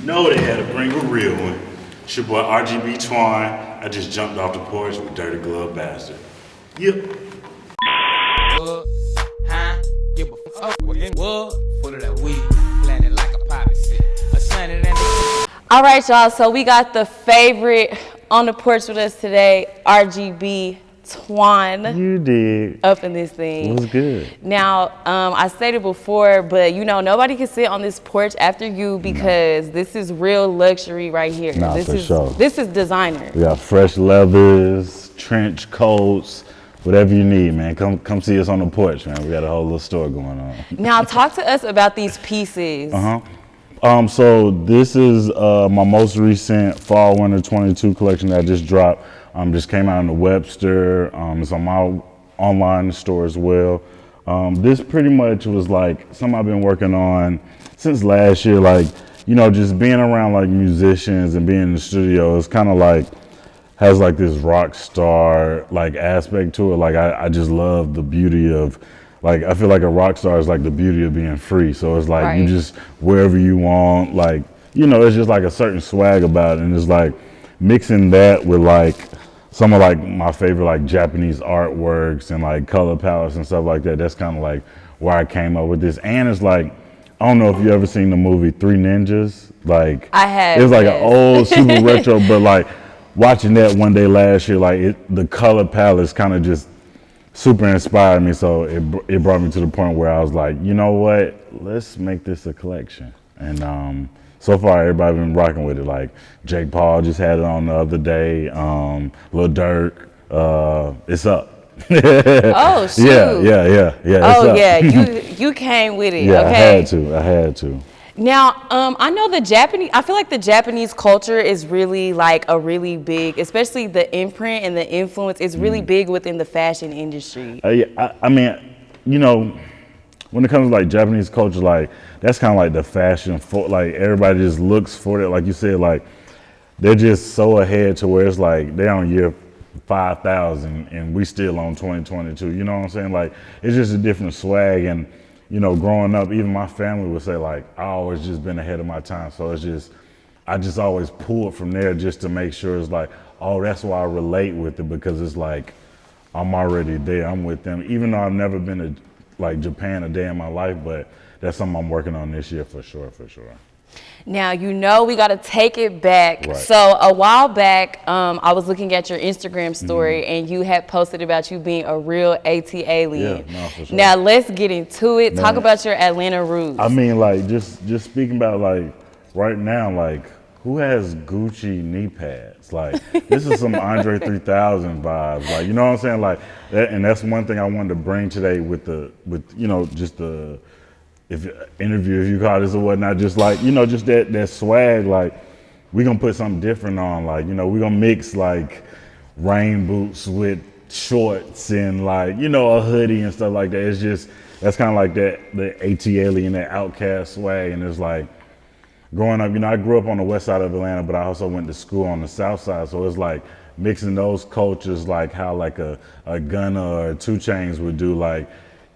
know they had to bring a real one. It's your boy RGB Twon. I just jumped off the porch with Dirty Glove Bastard. Yep. All right, y'all. So we got the favorite on the porch with us today, RGB Twon. You did. Up in this thing. It was good. Now, I said it before, but you know, nobody can sit on this porch after you because this is real luxury right here. Nah, this for is sure. This is designer. We got fresh leathers, trench coats, whatever you need, man. Come see us on the porch, man. We got a whole little store going on. Now, talk to us about these pieces. So this is my most recent fall winter 22 collection that I just dropped. Just came out in the Webster. It's on my online store as well. This pretty much was like something I've been working on since last year. Like, you know, just being around like musicians and being in the studio, it's kind of like has like this rock star like aspect to it. Like I just love the beauty of, like, I feel like a rock star is like the beauty of being free. So it's like you just wherever you want, like, you know, it's just like a certain swag about it. And it's like mixing that with like some of like my favorite like Japanese artworks and like color palettes and stuff like that. That's kind of like where I came up with this. And it's like, I don't know if you ever seen the movie Three Ninjas. Like, I have. It's like an old super retro, but like watching that one day last year, like the color palettes kind of just super inspired me. So it brought me to the point where I was like, you know what, let's make this a collection. And so far everybody been rocking with it. Like Jake Paul just had it on the other day. Lil Durk, it's up. Oh shoot. Yeah. Oh yeah, you came with it. Yeah, okay. I had to. Now, I know I feel like the Japanese culture is really like a really big, especially the imprint and the influence is really big within the fashion industry. I mean, you know, when it comes to like Japanese culture, like that's kind of like the fashion for, like everybody just looks for it. Like you said, like they're just so ahead to where it's like they're on year 5,000 and we still on 2022. You know what I'm saying? Like it's just a different swag. And you know, growing up, even my family would say like I always just been ahead of my time. So it's just I just always pull it from there just to make sure it's like, oh, that's why I relate with it, because it's like I'm already there. I'm with them, even though I've never been to like Japan a day in my life, but that's something I'm working on this year for sure. Now, you know, we got to take it back. Right. So a while back, I was looking at your Instagram story and you had posted about you being a real AT alien. Yeah, no, for sure. Now, let's get into it. Man. Talk about your Atlanta roots. I mean, like just speaking about like right now, like who has Gucci knee pads? Like this is some Andre 3000 vibes. Like, you know what I'm saying? Like that, and that's one thing I wanted to bring today with you know, just the interview, if you call this or whatnot, just like, you know, just that swag. Like we gonna put something different on. Like, you know, we gonna mix like rain boots with shorts and like, you know, a hoodie and stuff like that. It's just, that's kind of like the AT alien, that outcast swag. And it's like growing up, you know, I grew up on the west side of Atlanta, but I also went to school on the south side. So it's like mixing those cultures, like how like a Gunna or a 2 Chainz would do. Like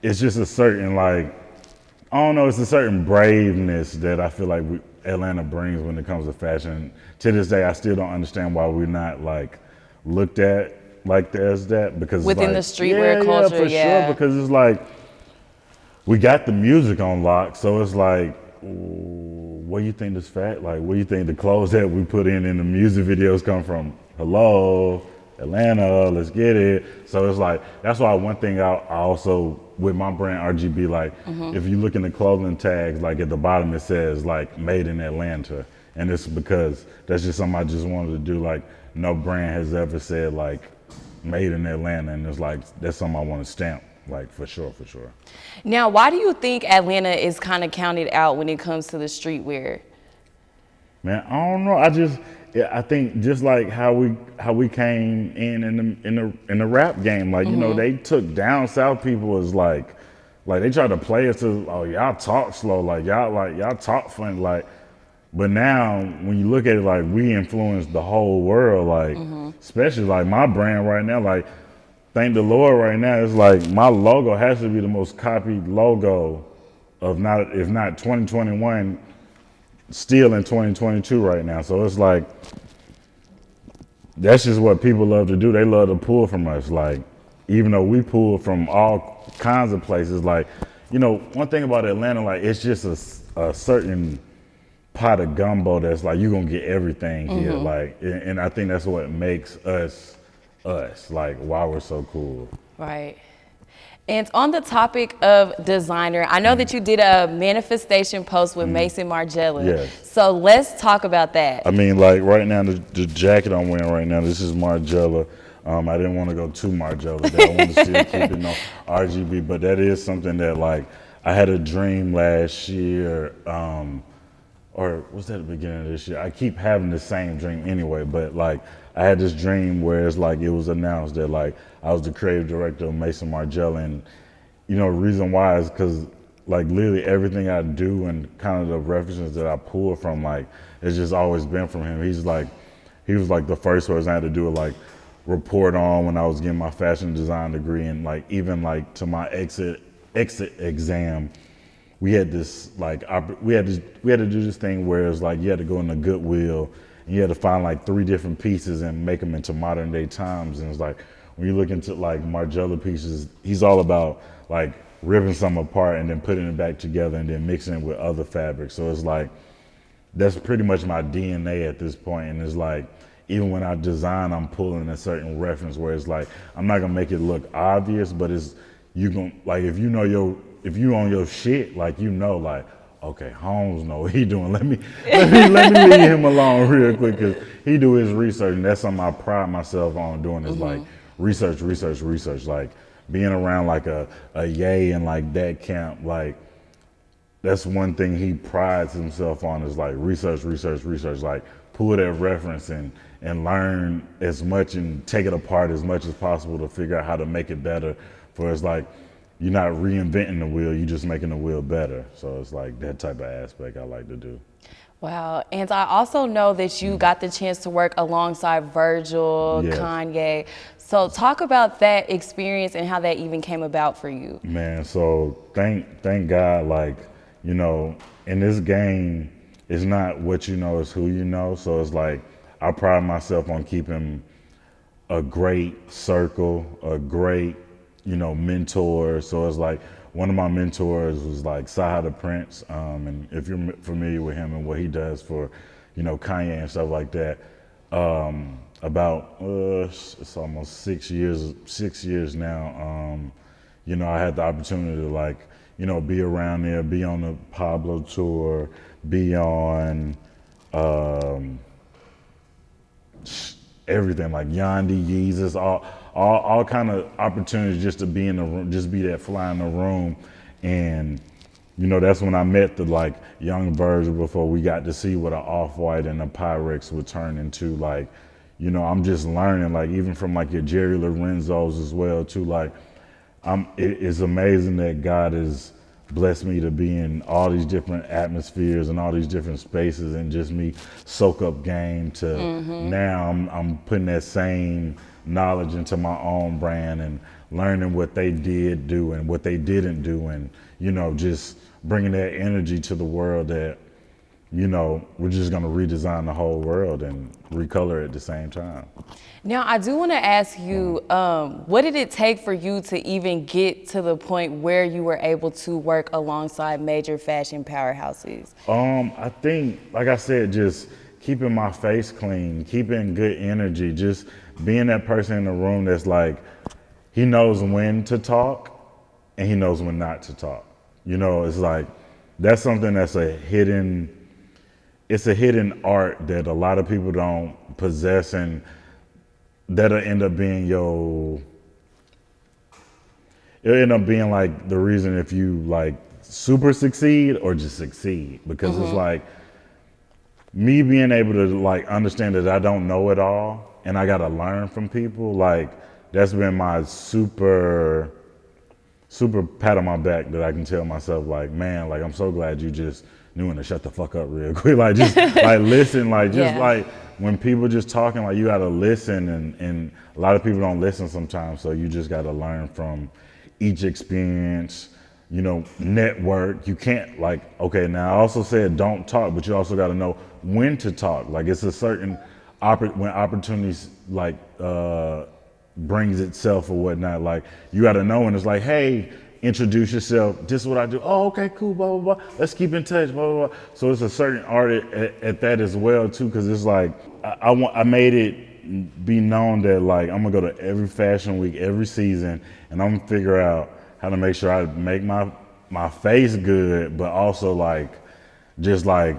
it's just a certain like, I don't know, it's a certain braveness that I feel like Atlanta brings when it comes to fashion. To this day, I still don't understand why we're not like looked at like as that, because within it's the like, streetwear culture, for sure, because it's like we got the music on lock, so it's like, what do you think this where do you think the clothes that we put in the music videos come from? Hello, Atlanta, let's get it. So it's like, that's why one thing I also, with my brand RGB, like if you look in the clothing tags, like at the bottom it says like made in Atlanta. And it's because that's just something I just wanted to do. Like no brand has ever said like made in Atlanta. And it's like, that's something I want to stamp, like for sure. Now, why do you think Atlanta is kind of counted out when it comes to the streetwear? Man, I don't know. I think just like how we came in the rap game, like, you know, they took down South people as like they tried to play us to, oh, y'all talk slow, y'all talk funny, like, but now when you look at it, like we influenced the whole world, like especially like my brand right now, like thank the Lord right now, it's like my logo has to be the most copied logo of if not 2021. still in 2022 right now. So it's like, that's just what people love to do. They love to pull from us. Like, even though we pull from all kinds of places, like, you know, one thing about Atlanta, like, it's just a certain pot of gumbo that's like, you're gonna get everything here. Like, and I think that's what makes us, like, why we're so cool. Right. And on the topic of designer, I know that you did a manifestation post with Mason Margeila. Yes. So let's talk about that. I mean, like right now, the jacket I'm wearing right now, this is Margeila. I didn't want to go too Margeila. I want to still keep it on RGB, but that is something that, like, I had a dream last year, or was that the beginning of this year? I keep having the same dream anyway, but like I had this dream where it's like it was announced that like I was the creative director of Mason Margeila, and you know, the reason why is because like literally everything I do and kind of the references that I pull from, like, it's just always been from him. He was like the first person I had to do a like report on when I was getting my fashion design degree, and like even like to my exit exam, we had this like we had to do this thing where it's like you had to go into Goodwill and you had to find like 3 different pieces and make them into modern day times. And it's like when you look into like Margeila pieces, he's all about like ripping some apart and then putting it back together and then mixing it with other fabrics. So it's like that's pretty much my DNA at this point. And it's like even when I design, I'm pulling a certain reference where it's like I'm not gonna make it look obvious, but it's you gonna like if you on your shit, like, you know, like, okay, Holmes know what he doing. Let me leave him alone real quick, because he do his research, and that's something I pride myself on doing is like research. Like being around like a Ye and like that camp, like that's one thing he prides himself on is like research. Like pull that reference and learn as much and take it apart as much as possible to figure out how to make it better. For it's like you're not reinventing the wheel, you're just making the wheel better. So it's like that type of aspect I like to do. Wow. And I also know that you got the chance to work alongside Virgil, Yes. Kanye. So talk about that experience and how that even came about for you. Man, so thank God, like, you know, in this game, it's not what you know, it's who you know. So it's like I pride myself on keeping a great circle, a great, you know, mentor. So it's like one of my mentors was like Sada The Prince, and if you're familiar with him and what he does for, you know, Kanye and stuff like that, about it's almost 6 years now. You know, I had the opportunity to like, you know, be around there, be on the Abloh tour, be on everything like Yandi, Yeezus, all kind of opportunities just to be in the room, just be that fly in the room. And you know, that's when I met the like young Virgil before we got to see what an Off-White and a Pyrex would turn into. Like, you know, I'm just learning, like even from like your Jerry Lorenzos as well too. Like it's amazing that God has blessed me to be in all these different atmospheres and all these different spaces, and just me soak up game to now I'm putting that same knowledge into my own brand and learning what they did do and what they didn't do, and you know, just bringing that energy to the world that, you know, we're just going to redesign the whole world and recolor at the same time. Now, I do want to ask you, what did it take for you to even get to the point where you were able to work alongside major fashion powerhouses? I think, like I said, just keeping my face clean, keeping good energy, just being that person in the room that's like, he knows when to talk and he knows when not to talk. You know, it's like, that's something that's it's a hidden art that a lot of people don't possess, and that'll end up being it'll end up being like the reason if you like super succeed or just succeed, because it's like me being able to like understand that I don't know it all and I gotta learn from people. Like that's been my super pat on my back, that I can tell myself like, man, like I'm so glad you just knew when to shut the fuck up real quick. Like just like listen, like just like when people just talking, like you gotta listen, and a lot of people don't listen sometimes. So you just gotta learn from each experience, you know, network. You can't like, okay, now I also said don't talk, but you also got to know when to talk. Like it's a certain, when opportunities like brings itself or whatnot, like you got to know when it's like, hey, introduce yourself. This is what I do. Oh, okay, cool, blah, blah, blah. Let's keep in touch, blah, blah, blah. So it's a certain art at that as well too, because it's like, I made it be known that like I'm gonna go to every fashion week, every season, and I'm gonna figure out how to make sure I make my face good, but also like just like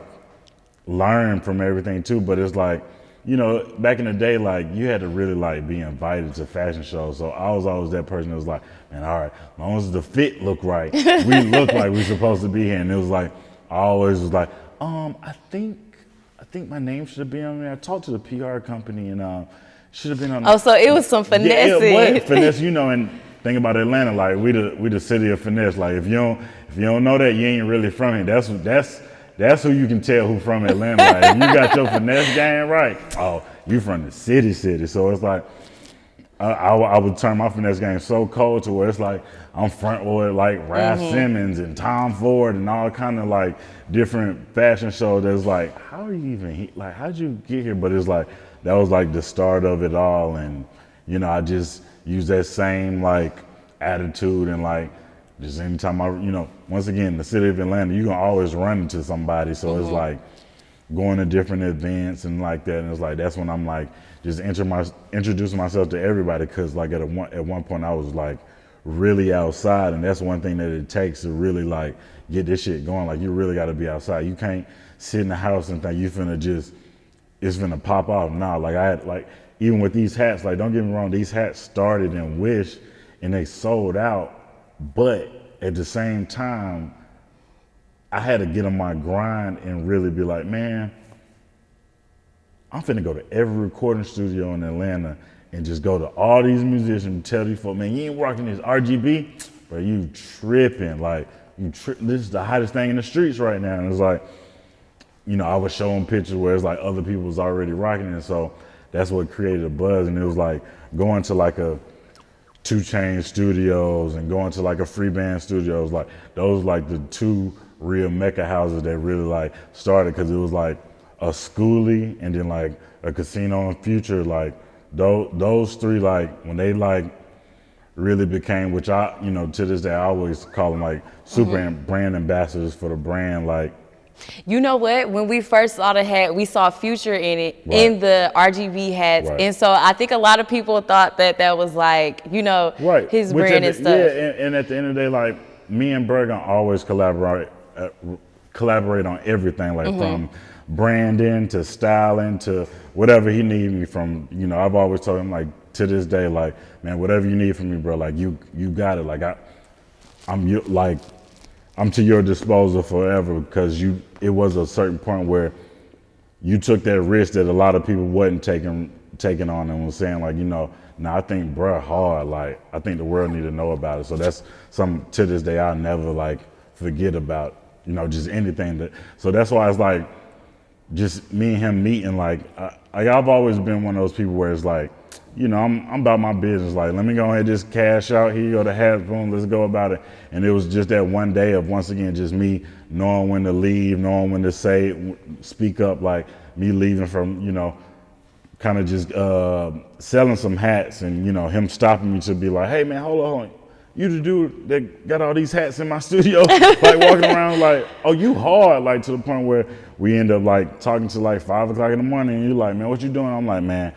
learn from everything too. But it's like, you know, back in the day, like you had to really like be invited to fashion shows. So I was always that person that was like, man, all right, as long as the fit look right, we look like we're supposed to be here. And it was like, I always was like, I think my name should have been on there. I talked to the PR company and should have been on. Oh, so it was some finessing. Yeah, what finesse, you know, and think about Atlanta, like we the city of finesse. Like if you don't know that, you ain't really from here. That's who you can tell who from Atlanta. Like, if you got your finesse game right, oh, you from the city. So it's like, I would turn my finesse game so cold to where it's like, I'm front with like Raf Simmons and Tom Ford and all kind of like different fashion shows that's like, how are you even, like, how'd you get here? But it's like, that was like the start of it all. And, you know, I just use that same like attitude and like, just anytime you know, once again, the city of Atlanta, you can always run into somebody. So it's like going to different events and like that. And it's like, that's when I'm like, just introducing myself to everybody. Cause like at one point I was like really outside. And that's one thing that it takes to really like get this shit going. Like you really gotta be outside. You can't sit in the house and think it's finna pop off. Nah, like I had like, even with these hats, like don't get me wrong, these hats started in Wish and they sold out. But at the same time, I had to get on my grind and really be like, man, I'm finna go to every recording studio in Atlanta and just go to all these musicians and tell these folks, man, you ain't rocking this RGB, but you tripping. Like, this is the hottest thing in the streets right now. And it's like, you know, I was showing pictures where it's like other people was already rocking it. So that's what created a buzz. And it was like going to like a 2 Chainz studios and going to like a free band studios, like those like the 2 real mecca houses that really like started, because it was like a schoolie and then like a casino and future, like those 3, like when they like really became, which I, you know, to this day I always call them like super brand ambassadors for the brand. Like, you know what? When we first saw the hat, we saw Future in it, in the RGB hats. Right. And so I think a lot of people thought that was like, you know, his brand and stuff. Yeah, and at the end of the day, like, me and Berg always collaborate on everything, like from branding to styling to whatever he needs me from. You know, I've always told him, like, to this day, like, man, whatever you need from me, bro, like, you got it. Like, I'm to your disposal forever, because it was a certain point where you took that risk that a lot of people wasn't taking on and was saying like, you know, I think bruh hard, like I think the world need to know about it. So that's something to this day I'll never like forget about, you know, just anything so that's why it's like just me and him meeting, like I've always been one of those people where it's like, you know, I'm about my business. Like, let me go ahead and just cash out. Here you go, the hats, boom, let's go about it. And it was just that one day of, once again, just me knowing when to leave, knowing when to speak up, like me leaving from, you know, kind of just selling some hats and, you know, him stopping me to be like, hey man, hold on. You the dude that got all these hats in my studio, like walking around like, oh, you hard, like to the point where we end up like talking to like 5 o'clock in the morning and you're like, man, what you doing? I'm like, man,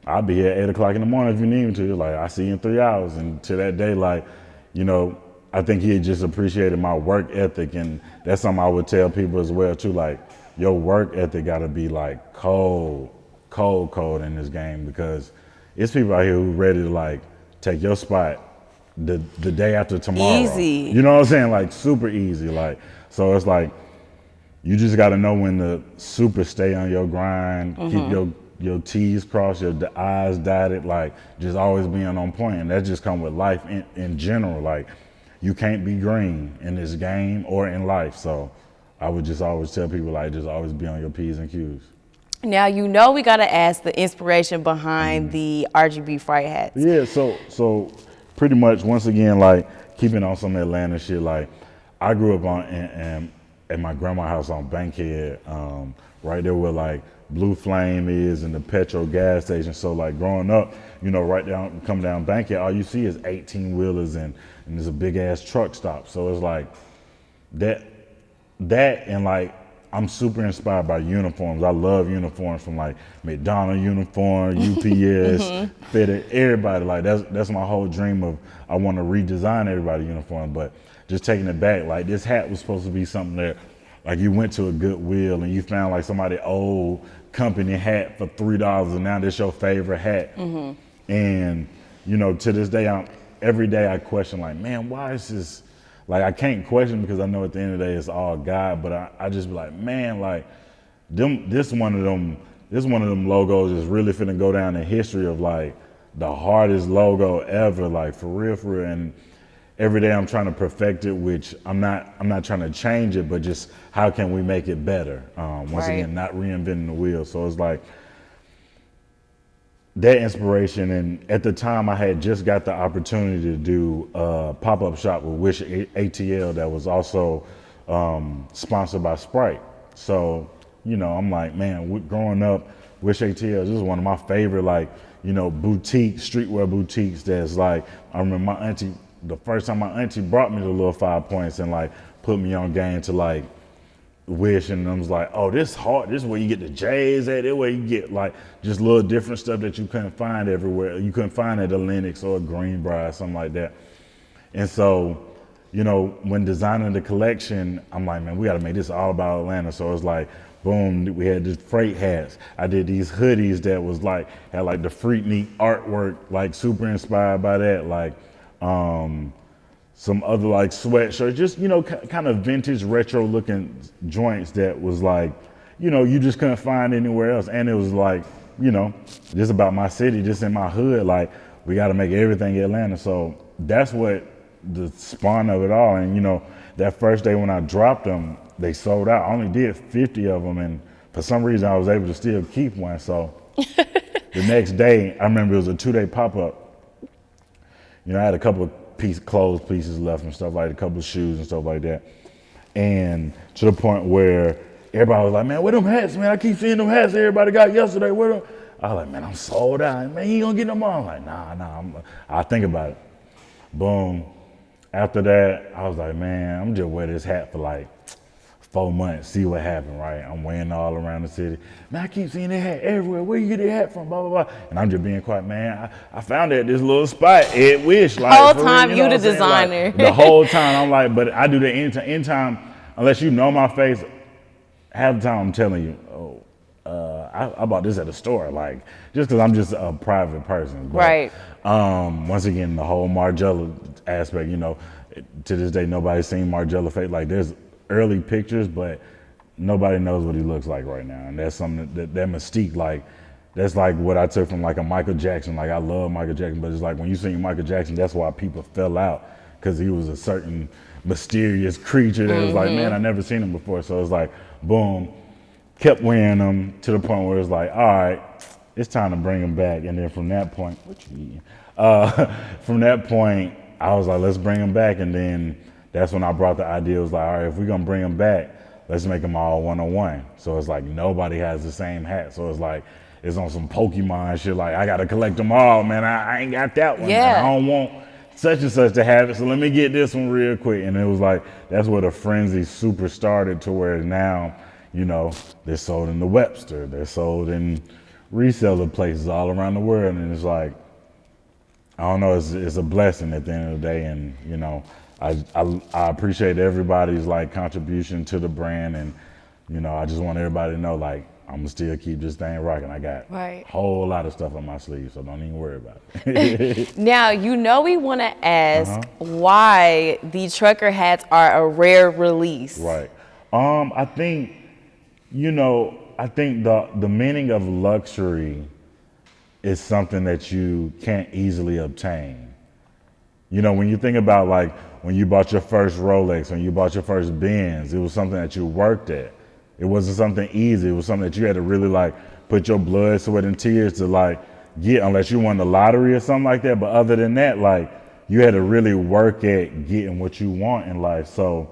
I'll be here at 8 o'clock in the morning if you need me to. Like, I see you in 3 hours. And to that day, like, you know, I think he had just appreciated my work ethic. And that's something I would tell people as well, too. Like, your work ethic got to be, like, cold in this game, because it's people out here who ready to, like, take your spot the day after tomorrow. Easy. You know what I'm saying? Like, super easy. Like, so it's like, you just got to know when to super stay on your grind, keep your T's crossed, your I's dotted, like just always being on point. And that just come with life in general. Like, you can't be green in this game or in life. So I would just always tell people, like, just always be on your P's and Q's. Now, you know, we got to ask the inspiration behind the RGB fright hats. Yeah, so pretty much, once again, like keeping on some Atlanta shit. Like I grew up on at my grandma's house on Bankhead, right there where like Blue Flame is and the petrol gas station. So like growing up, you know, come down Bankhead, all you see is 18-wheelers and there's a big ass truck stop. So it's like that and like I'm super inspired by uniforms. I love uniforms, from like McDonald's uniform, UPS, FedEx, everybody. Like that's my whole dream of, I want to redesign everybody's uniform. But just taking it back, like this hat was supposed to be something that, like you went to a Goodwill and you found like somebody old company hat for $3 and now this your favorite hat. And you know, to this day, every day I question like, man, why is this? Like I can't question, because I know at the end of the day it's all God, but I just be like, man, like this one of them logos is really finna go down in history of like the hardest logo ever, like for real. And every day I'm trying to perfect it, which I'm not trying to change it, but just how can we make it better? Once again, not reinventing the wheel. So it's like that inspiration. And at the time I had just got the opportunity to do a pop-up shop with Wishatl that was also sponsored by Sprite. So, you know, I'm like, man, growing up, Wishatl, this is one of my favorite, like, you know, streetwear boutiques that's like, I remember my auntie, the first time my auntie brought me the little 5 points and like put me on game to like Wish, and I was like, oh, this hard. This is where you get the J's at. This where you get like just little different stuff that you couldn't find everywhere. You couldn't find at a Lennox or a Greenbrier, something like that. And so, you know, when designing the collection, I'm like, man, we got to make this all about Atlanta. So it's like, boom, we had these freight hats. I did these hoodies that was like, had like the Freaknik artwork, like super inspired by that. Like, some other like sweatshirts, just, you know, kind of vintage retro looking joints that was like, you know, you just couldn't find anywhere else. And it was like, you know, just about my city, just in my hood, like we got to make everything Atlanta. So that's what the spawn of it all. And, you know, that first day when I dropped them, they sold out. I only did 50 of them. And for some reason I was able to still keep one. So the next day, I remember it was a 2-day pop-up. You know, I had a couple of clothes pieces left and stuff, like a couple of shoes and stuff like that. And to the point where everybody was like, man, where them hats, man? I keep seeing them hats everybody got yesterday. Where them? I was like, man, I'm sold out. Man, you ain't gonna get them all? I'm like, nah, I'll think about it. Boom. After that, I was like, man, I'm just wear this hat for like 4 months, see what happened, right? I'm wearing all around the city. Man, I keep seeing that hat everywhere. Where you get that hat from? Blah, blah, blah. And I'm just being quiet, man. I found it at this little spot, Ed Wish. Like, whole time you the designer. Like, the whole time, I'm like, but I do that anytime, unless you know my face, half the time I'm telling you, oh, I bought this at a store, like, just because I'm just a private person. But, right. Once again, the whole Margeila aspect, you know, to this day, nobody's seen Margeila face. Like, there's early pictures, but nobody knows what he looks like right now. And that's something that mystique, like, that's like what I took from like a Michael Jackson. Like, I love Michael Jackson, but it's like when you see Michael Jackson, that's why people fell out, because he was a certain mysterious creature that was like, man, I never seen him before. So it's like, boom, kept wearing them to the point where it's like, all right, it's time to bring him back. And then from that point, what you eating? From that point, I was like, let's bring him back. And then that's when I brought the idea. It was like, all right, if we're gonna bring them back, let's make them all 1-on-1. So it's like nobody has the same hat. So it's like, it's on some Pokemon shit. Like, I gotta collect them all, man. I ain't got that one. Yeah. I don't want such and such to have it. So let me get this one real quick. And it was like, that's where the frenzy super started, to where now, you know, they're sold in the Webster. They're sold in reseller places all around the world. And it's like, I don't know, it's a blessing at the end of the day. And, you know, I appreciate everybody's like contribution to the brand, and you know, I just want everybody to know, like, I'm gonna still keep this thing rocking. I got a whole lot of stuff on my sleeve, so don't even worry about it. Now, you know, we want to ask why the trucker hats are a rare release. Right. I think, you know, the meaning of luxury is something that you can't easily obtain. You know, when you think about like when you bought your first Rolex, when you bought your first Benz, it was something that you worked at. It wasn't something easy. It was something that you had to really like put your blood, sweat, and tears to like get, unless you won the lottery or something like that. But other than that, like, you had to really work at getting what you want in life. So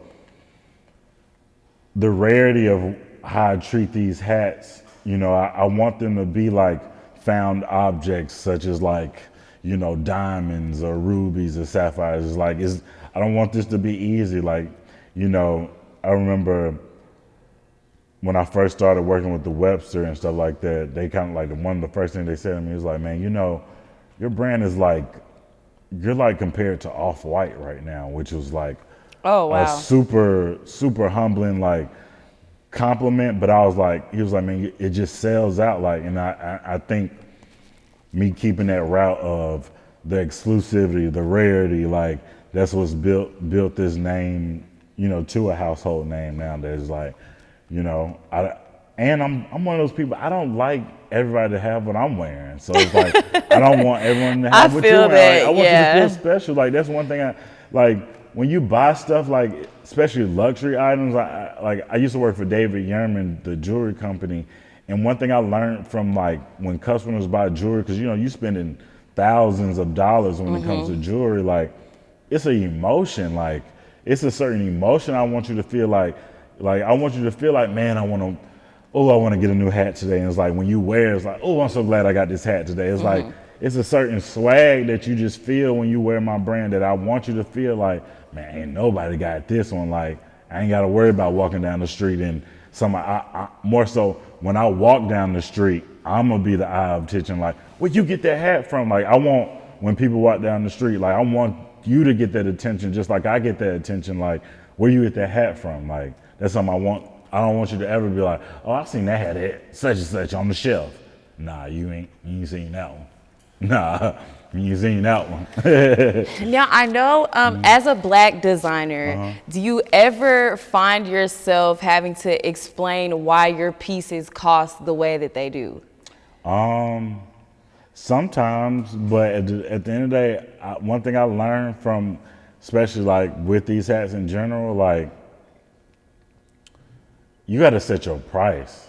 the rarity of how I treat these hats, you know, I want them to be like found objects, such as like, you know, diamonds or rubies or sapphires. It's like, I don't want this to be easy. Like, you know, I remember when I first started working with the Webster and stuff like that, they kind of like, one of the first things they said to me was like, man, you know, your brand is like, you're like compared to Off-White right now, which was like, oh wow, a super, super humbling like compliment. But I was like, he was like, man, it just sells out. Like, and I think me keeping that route of the exclusivity, the rarity, like that's what's built this name, you know, to a household name now. There's like, you know, I'm one of those people, I don't like everybody to have what I'm wearing. So it's like, I don't want everyone to have what you're wearing. Like, I want you to feel special. Like, that's one thing I, like, when you buy stuff, like, especially luxury items, I used to work for David Yurman, the jewelry company. And one thing I learned from, like, when customers buy jewelry, because, you know, you spending thousands of dollars when it comes to jewelry, like, it's an emotion. Like, it's a certain emotion I want you to feel like I want you to feel like, man, I want to get a new hat today. And it's like, when you wear it, it's like, oh, I'm so glad I got this hat today. It's like, it's a certain swag that you just feel when you wear my brand that I want you to feel like, man, ain't nobody got this one. Like, I ain't got to worry about walking down the street and more so when I walk down the street, I'm going to be the eye of attention. Like, where'd you get that hat from? Like, I want, when people walk down the street, like, I want you to get that attention just like I get that attention. Like, where you get that hat from? Like, that's something I want. I don't want you to ever be like, oh, I've seen that hat at such and such on the shelf. Nah, you ain't seen that one. Nah, you ain't seen that one. Now, I know as a Black designer, do you ever find yourself having to explain why your pieces cost the way that they do? Sometimes, but at the end of the day, one thing I learned from, especially like with these hats in general, like, you got to set your price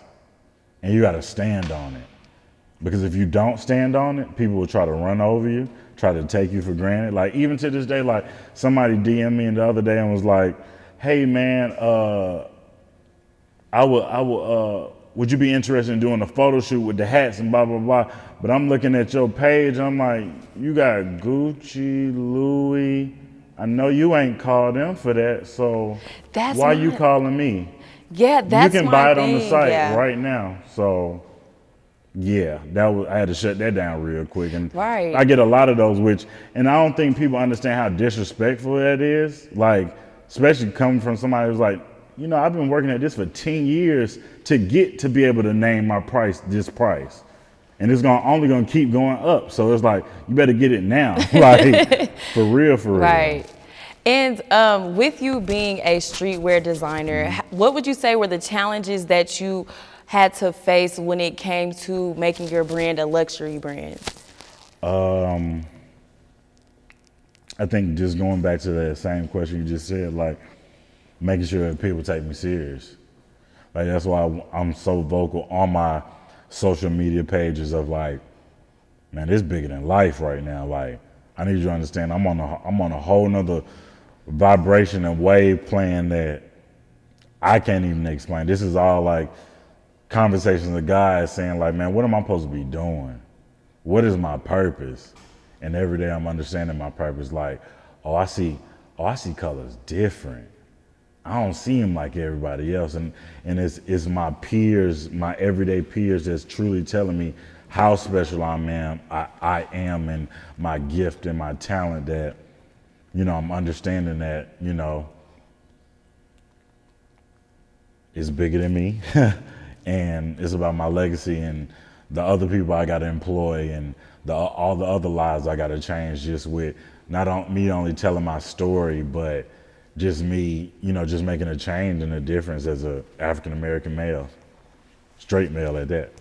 and you got to stand on it. Because if you don't stand on it, people will try to run over you, try to take you for granted. Like, even to this day, like, somebody DM'd me the other day and was like, hey man, would you be interested in doing a photo shoot with the hats and blah, blah, blah. But I'm looking at your page, I'm like, you got Gucci, Louis. I know you ain't called them for that, so why you calling me? Yeah, that's you can buy it on the site right now. So yeah, I had to shut that down real quick. And I get a lot of those, and I don't think people understand how disrespectful that is. Like, especially coming from somebody who's like, you know, I've been working at this for 10 years to get to be able to name my price this price. And it's only gonna keep going up. So it's like, you better get it now. Like, for real, for real. Right. And with you being a streetwear designer, what would you say were the challenges that you had to face when it came to making your brand a luxury brand? I think just going back to that same question you just said, like, making sure that people take me serious. Like, that's why I'm so vocal on my social media pages of like, man, it's bigger than life right now. Like, I need you to understand, I'm on a whole nother vibration and wave plan that I can't even explain. This is all like conversations of guys saying like, man, what am I supposed to be doing? What is my purpose? And every day I'm understanding my purpose. Like, I see colors different. I don't see them like everybody else. And it's my peers, my everyday peers that's truly telling me how special I am and my gift and my talent that, you know, I'm understanding that, you know, it's bigger than me. And it's about my legacy and the other people I got to employ and all the other lives I got to change, just with not me only telling my story, but just me, you know, just making a change and a difference as a African-American male, straight male at that.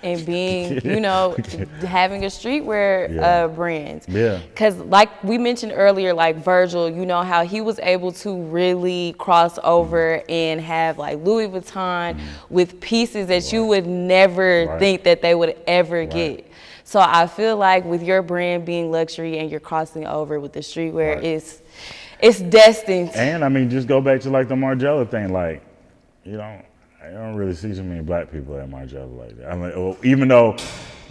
and being, you know, having a streetwear brand. Yeah. Because like we mentioned earlier, like Virgil, you know how he was able to really cross over and have like Louis Vuitton with pieces that you would never think that they would ever get. So I feel like with your brand being luxury and you're crossing over with the streetwear, it's destined. And I mean, just go back to like the Margeila thing, like, you know, I don't really see too many black people at Margeila like that. I mean, well, even though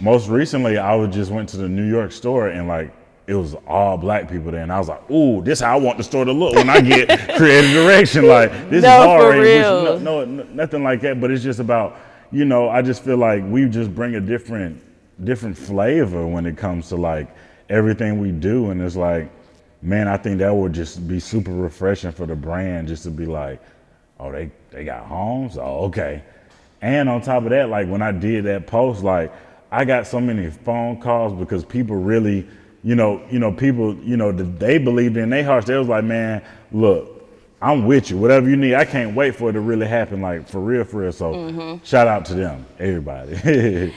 most recently I just went to the New York store and like it was all black people there, and I was like, ooh, this is how I want the store to look when I get creative direction. Like this is hard, for real. no, nothing like that. But it's just about, you know, I just feel like we just bring a different flavor when it comes to like everything we do, and it's like, man, I think that would just be super refreshing for the brand just to be like, oh, they got homes? Oh, okay. And on top of that, like when I did that post, like I got so many phone calls because people really, people, they believed in their hearts. They was like, man, look, I'm with you. Whatever you need, I can't wait for it to really happen, like for real. So shout out to them, everybody.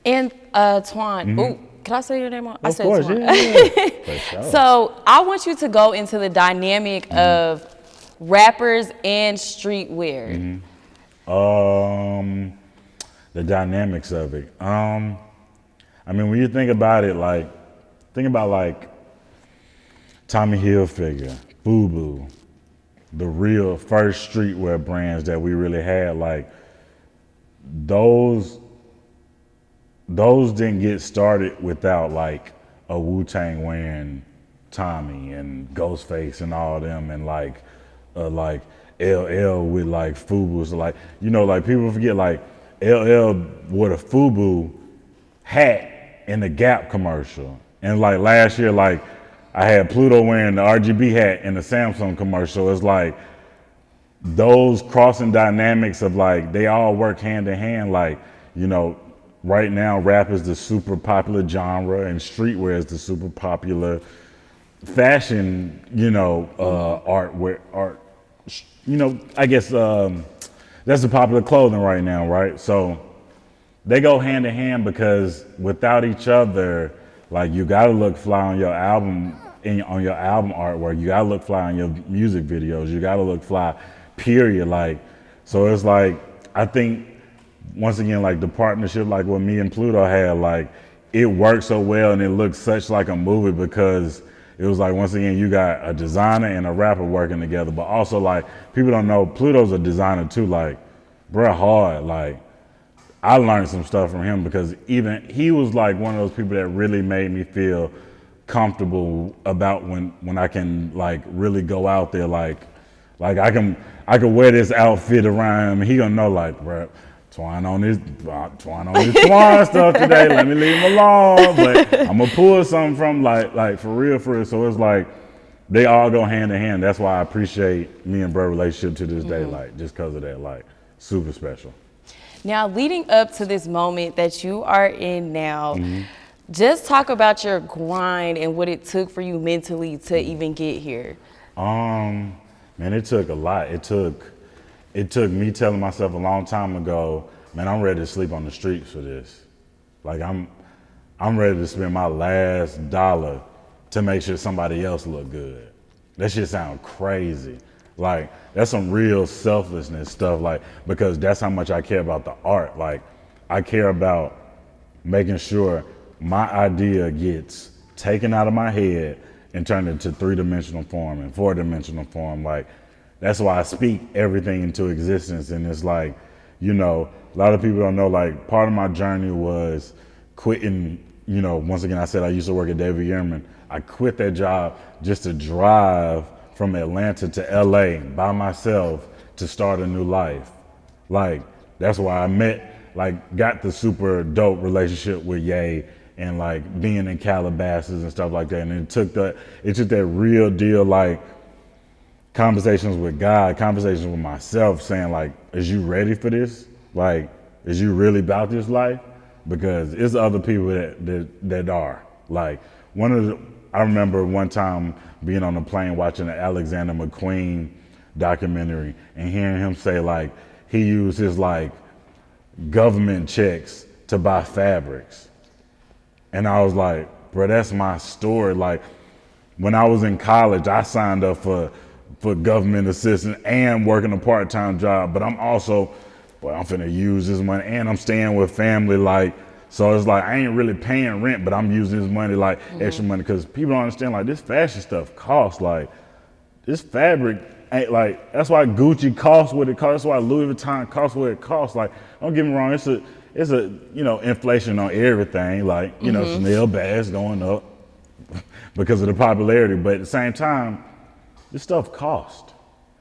And Twon, ooh, can I say your name? I said course, Twon. yeah. Sure. So I want you to go into the dynamic of rappers and streetwear. The dynamics of it. I mean, when you think about it, like, think about like Tommy Hilfiger, Boo, the real first streetwear brands that we really had. Like those didn't get started without like a Wu-Tang wearing Tommy and Ghostface and all them, and like LL with like FUBU. So like, like people forget like LL wore a FUBU hat in the Gap commercial. And like last year, like I had Pluto wearing the RGB hat in the Samsung commercial. It's like those crossing dynamics of like, they all work hand in hand. Like, right now rap is the super popular genre and streetwear is the super popular fashion, art, I guess that's the popular clothing right now, right? So they go hand in hand because without each other, like you gotta look fly on your album, on your album artwork, you gotta look fly on your music videos, you gotta look fly, period. Like, so it's like, I think once again, like the partnership, like what me and Pluto had, like it worked so well and it looked such like a movie because it was like, once again, you got a designer and a rapper working together, but also like people don't know Pluto's a designer too. Like, bruh, hard. Like I learned some stuff from him because even he was like one of those people that really made me feel comfortable about when I can like really go out there. Like I can wear this outfit around him and he gonna know like, bruh, Twon on this Twon stuff today. Let me leave him alone. But I'm gonna pull something from like for real. So it's like they all go hand in hand. That's why I appreciate me and Bro relationship to this day. Like just because of that, like super special. Now, leading up to this moment that you are in now, just talk about your grind and what it took for you mentally to even get here. Man, it took a lot. It took me telling myself a long time ago, man, I'm ready to sleep on the streets for this. Like I'm ready to spend my last dollar to make sure somebody else look good. That shit sound crazy. Like that's some real selflessness stuff, like, because that's how much I care about the art. Like I care about making sure my idea gets taken out of my head and turned into 3-dimensional form and 4-dimensional form. Like that's why I speak everything into existence. And it's like, a lot of people don't know, like part of my journey was quitting, once again, I said I used to work at David Yurman. I quit that job just to drive from Atlanta to LA by myself to start a new life. Like, that's why I got the super dope relationship with Ye and like being in Calabasas and stuff like that. And it took that real deal, like conversations with God, conversations with myself saying like, is you ready for this? Like, is you really about this life? Because it's other people that are. Like I remember one time being on a plane watching the Alexander McQueen documentary and hearing him say like he used his like government checks to buy fabrics. And I was like, bro, that's my story. Like, when I was in college, I signed up for government assistance and working a part-time job, but I'm also, well, I'm finna use this money and I'm staying with family, like, so it's like I ain't really paying rent, but I'm using this money, like extra money, because people don't understand, like, this fashion stuff costs, like, this fabric ain't like, that's why Gucci costs what it costs, that's why Louis Vuitton costs what it costs. Like, don't get me wrong, it's a you know, inflation on everything, like, you know, Chanel bags going up because of the popularity, but at the same time, this stuff costs.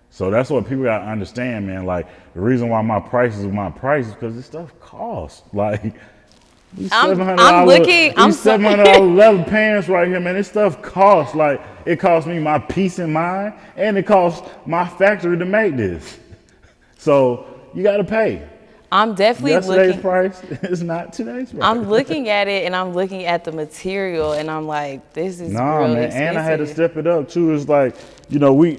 So that's what people gotta understand, man. Like, the reason why my price is because this stuff costs. Like, these $700 leather pants right here, man. This stuff costs. Like, it costs me my peace of mind, and it costs my factory to make this. So you gotta pay. I'm definitely Yesterday's price is not today's price. I'm looking at it and I'm looking at the material and I'm like, this is real man, expensive. And I had to step it up too. It's like, you know,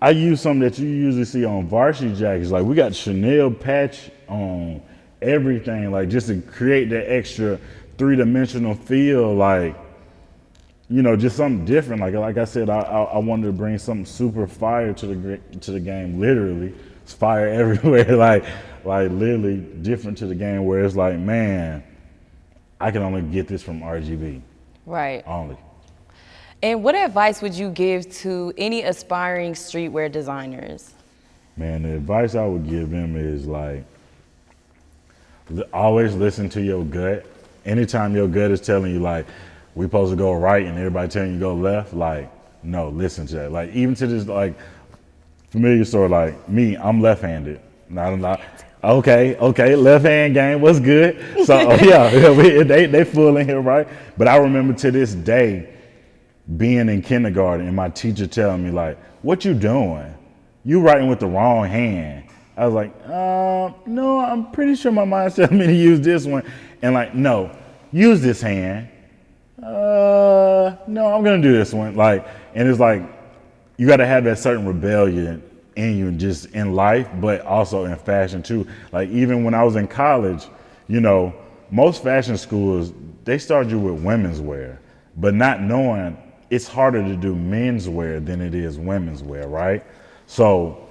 I use something that you usually see on varsity jackets. Like, we got Chanel patch on everything, like, just to create that extra three-dimensional feel, like, you know, just something different. Like I said, I wanted to bring something super fire to the game. Literally, it's fire everywhere. like literally different to the game, where it's like, man, I can only get this from RGB. Right. Only. And what advice would you give to any aspiring streetwear designers? Man, the advice I would give them is, like, always listen to your gut. Anytime your gut is telling you, like, we supposed to go right and everybody telling you go left, like, no, listen to that. Like, even to this, like, familiar story, like me, I'm left-handed. Not okay, left hand game was good. So they full in here, right? But I remember to this day being in kindergarten and my teacher telling me, like, what you doing? You writing with the wrong hand. I was like, no, I'm pretty sure my mind's telling me to use this one. And like, no, use this hand. No, I'm gonna do this one. Like, and it's like, you gotta have that certain rebellion in you, just in life, but also in fashion too. Like, even when I was in college, you know, most fashion schools, they start you with women's wear, but not knowing it's harder to do men's wear than it is women's wear, right? So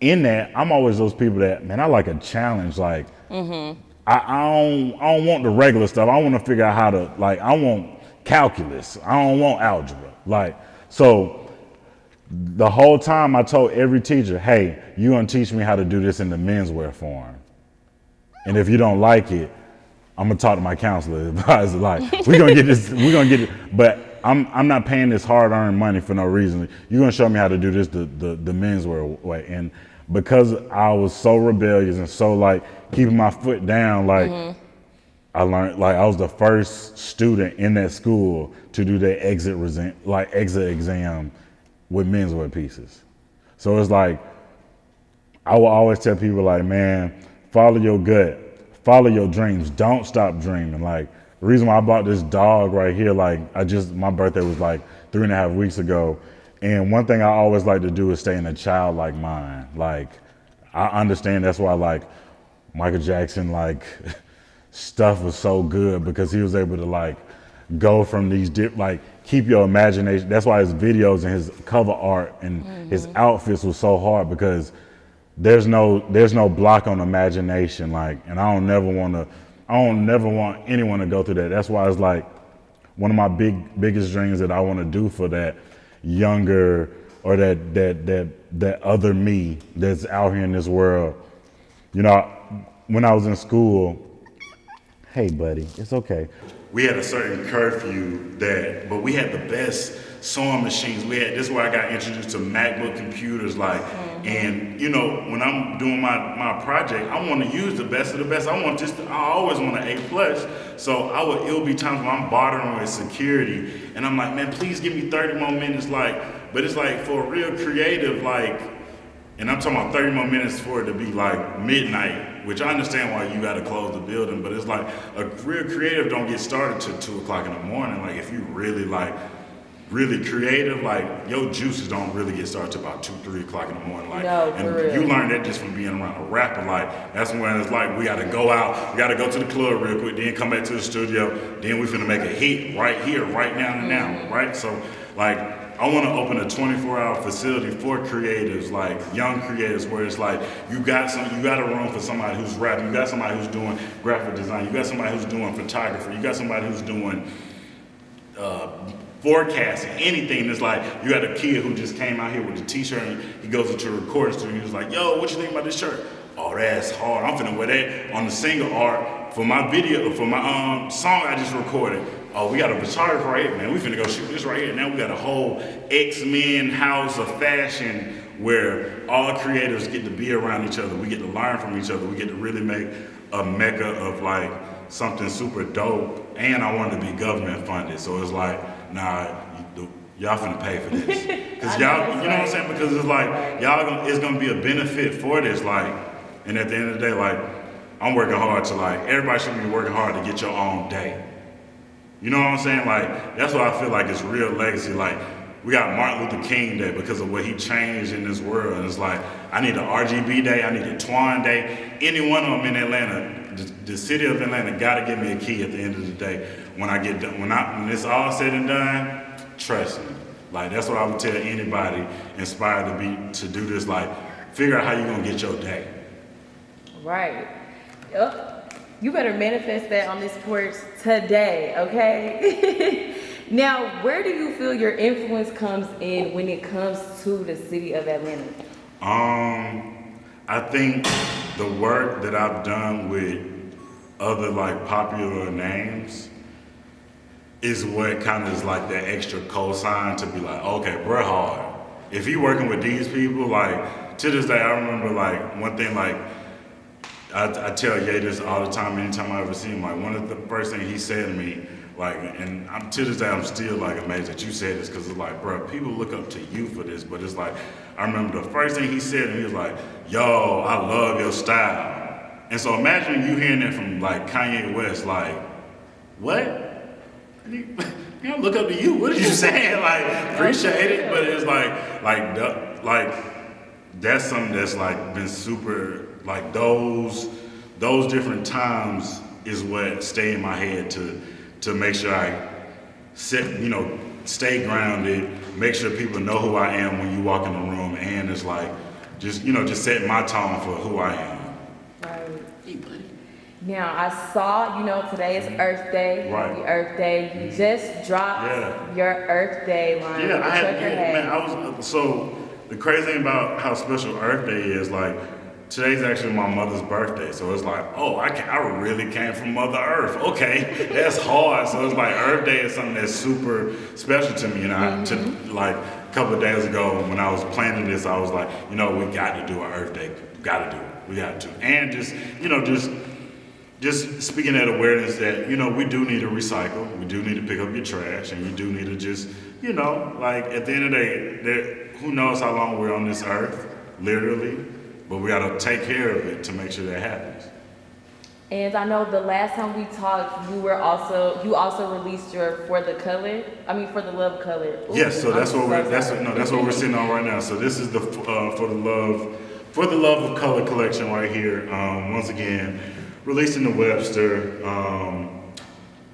in that, I'm always those people that, man, I like a challenge. Like, I don't want the regular stuff. I want to figure out how to, like, I want calculus. I don't want algebra. Like, so the whole time I told every teacher, hey, you're gonna teach me how to do this in the menswear form. And if you don't like it, I'm gonna talk to my counselor, advisor, like, we're gonna get it. But I'm not paying this hard-earned money for no reason. You're gonna show me how to do this the menswear way. And because I was so rebellious and so, like, keeping my foot down, like, I learned, like, I was the first student in that school to do their exit exam with menswear pieces. So it's like, I will always tell people, like, man, follow your gut, follow your dreams, don't stop dreaming. Like, the reason why I bought this dog right here, like, my birthday was like 3.5 weeks ago. And one thing I always like to do is stay in a childlike mind. Like, I understand that's why, like, Michael Jackson, like, stuff was so good, because he was able to, like, go from these like, keep your imagination. That's why his videos and his cover art and his outfits was so hard, because there's no block on imagination. Like, and I don't never want anyone to go through that. That's why it's like one of my biggest dreams that I want to do for that younger, or that other me that's out here in this world. You know, when I was in school, hey buddy, it's okay. We had a certain curfew but we had the best sewing machines. This is where I got introduced to MacBook computers, like, and you know, when I'm doing my project, I want to use the best of the best. I always want an A+. So it'll be times when I'm bartering with security, and I'm like, man, please give me 30 more minutes, like, but it's like, for a real creative, like, and I'm talking about 30 more minutes for it to be like midnight, which I understand why you gotta close the building, but it's like, a real creative don't get started till 2 o'clock in the morning. Like, if you really, like, really creative, like your juices don't really get started till about 2, 3 o'clock in the morning. Like, No, and for real. you learn that just from being around a rapper. Like, that's when it's like we gotta go out, we gotta go to the club real quick, then come back to the studio, then we finna make a hit right here, right now and now, right? So, like, I want to open a 24-hour facility for creatives, like young creatives, where it's like you got a room for somebody who's rapping, you got somebody who's doing graphic design, you got somebody who's doing photography, you got somebody who's doing forecasting, anything. It's like you got a kid who just came out here with a t-shirt and he goes into a recording studio and he's like, yo, what you think about this shirt? Oh, that's hard. I'm finna wear that on the single art for my video, for my song I just recorded. Oh, we got a photographer right here, man. We finna go shoot this right here. Now we got a whole X-Men house of fashion where all creators get to be around each other. We get to learn from each other. We get to really make a mecca of like something super dope. And I wanted to be government funded. So it's like, nah, y'all finna pay for this. Cause y'all, you know what I'm saying? Because it's like, it's gonna be a benefit for this. Like, and at the end of the day, like, I'm working hard to like, everybody should be working hard to get your own day. You know what I'm saying? Like, that's what I feel like is real legacy. Like, we got Martin Luther King Day because of what he changed in this world. And it's like, I need an RGB Day, I need a Twon Day. Any one of them in Atlanta, the city of Atlanta gotta give me a key at the end of the day. When I get done, when it's all said and done, trust me. Like, that's what I would tell anybody inspired to do this. Like, figure out how you're gonna get your day. Right. Yep. You better manifest that on this porch today, okay? Now, where do you feel your influence comes in when it comes to the city of Atlanta? I think the work that I've done with other like popular names is what kind of is like that extra cosign to be like, okay, we're hard. If you working with these people, like to this day, I remember like one thing like, I tell Ye this all the time, anytime I ever see him, like one of the first things he said to me, like, and to this day, I'm still like amazed that you said this, because it's like, bro, people look up to you for this, but it's like, I remember the first thing he said, and he was like, yo, I love your style. And so imagine you hearing that from like Kanye West, like, what? You know, look up to you, what are you saying? Like, appreciate it, but it's like, that's something that's like been super, like those different times is what stay in my head to make sure I stay grounded, make sure people know who I am when you walk in the room, and it's like, just setting my tone for who I am. Right. Hey, buddy. Now, I saw, today is Earth Day. Right. Happy Earth Day. You just dropped your Earth Day line. Yeah, so the crazy thing about how special Earth Day is, like, today's actually my mother's birthday, so it's like, oh, I really came from Mother Earth. Okay, that's hard. So it's like Earth Day is something that's super special to me. And like a couple of days ago when I was planning this, I was like, we got to do an Earth Day. Got to do it. We got to. And just speaking that awareness that, we do need to recycle. We do need to pick up your trash, and you do need to just, like at the end of the day, who knows how long we're on this earth, literally. But we gotta take care of it to make sure that happens. And I know the last time we talked, you also released your For the Love color. Ooh, yes, so that's what we're sitting on right now. So this is the For the Love of Color collection right here. Once again, released in the Webster.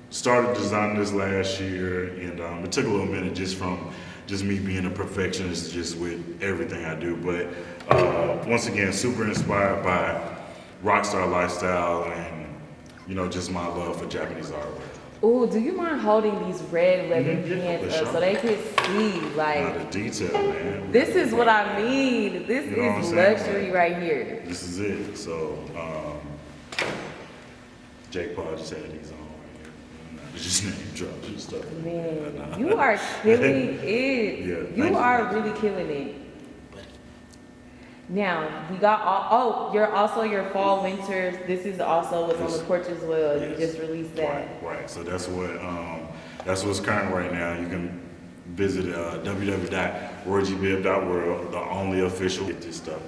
Started designing this last year, and it took a little minute just me being a perfectionist just with everything I do. But once again, super inspired by rockstar lifestyle and, just my love for Japanese artwork. Oh, do you mind holding these red leather pants up so they can see, like, the detail, man. This is what I mean. This is luxury right here. This is it. So, Jake Paul just had these on. Just name drops and stuff. Man, you are killing it. Yeah, you are really killing it. Now, we got your fall winters. This is also what's on the porch as well. Yes. You just released that. Right. So that's what's current right now. You can visit www.rgbib.world, the only official get this stuff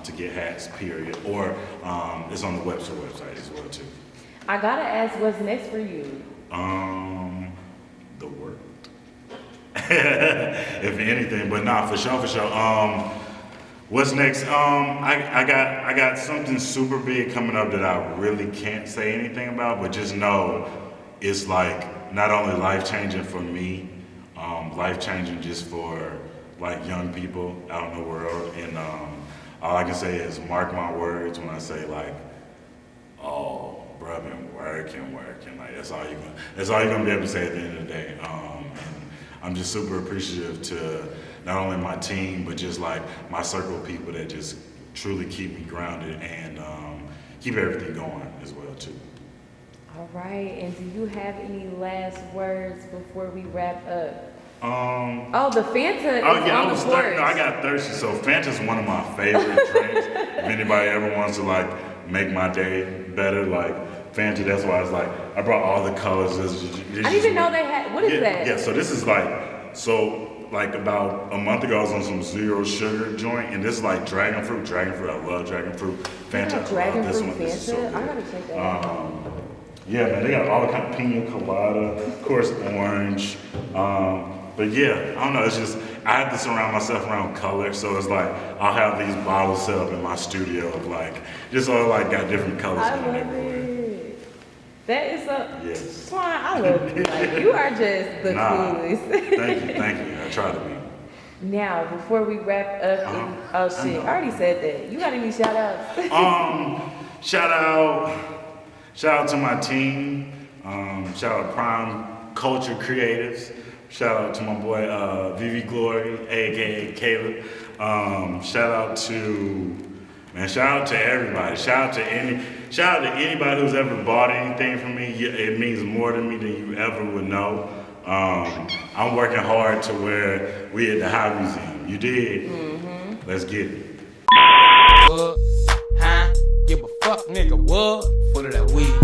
to get hats, period. Or it's on the Webster website as well too. I gotta ask, what's next for you? The work. if anything. But nah, for sure. What's next? I got something super big coming up that I really can't say anything about, but just know it's like not only life changing for me, life changing just for like young people out in the world. And all I can say is mark my words when I say like, oh, bro, I've been working. Like that's all you're gonna be able to say at the end of the day. And I'm just super appreciative to not only my team, but just like my circle of people that just truly keep me grounded and keep everything going as well too. All right, and do you have any last words before we wrap up? The Fanta is on the porch. I got thirsty, so Fanta's one of my favorite drinks. If anybody ever wants to like make my day better, like Fanta, that's why it's like, I brought all the colors. I didn't even know they had, what is that? Yeah, so this is like about a month ago I was on some zero sugar joint, and this is like dragon fruit. I love dragon fruit. Fanta, dragon fruit Fanta? This is so good. I gotta check that out. Yeah, man, they got all the kind of pina colada, of course, orange. But yeah, I don't know, it's just, I have to surround myself around color, so it's like, I'll have these bottles set up in my studio of like, just all like got different colors going everywhere. That is so, yes. Twon, I love you. Like, you are just the coolest. Thank you, I try to be. Now, before we wrap up, I already said that. You got any shout outs? Shout out to my team. Shout out Prime Culture Creatives. Shout out to my boy Vivi Glory, aka Caleb. Shout out to everybody. Shout out to anybody who's ever bought anything from me. It means more to me than you ever would know. I'm working hard to where we at the High Museum. You did. Mm-hmm. Let's get it. What? Huh? Give a fuck, nigga. What? Full of that weed.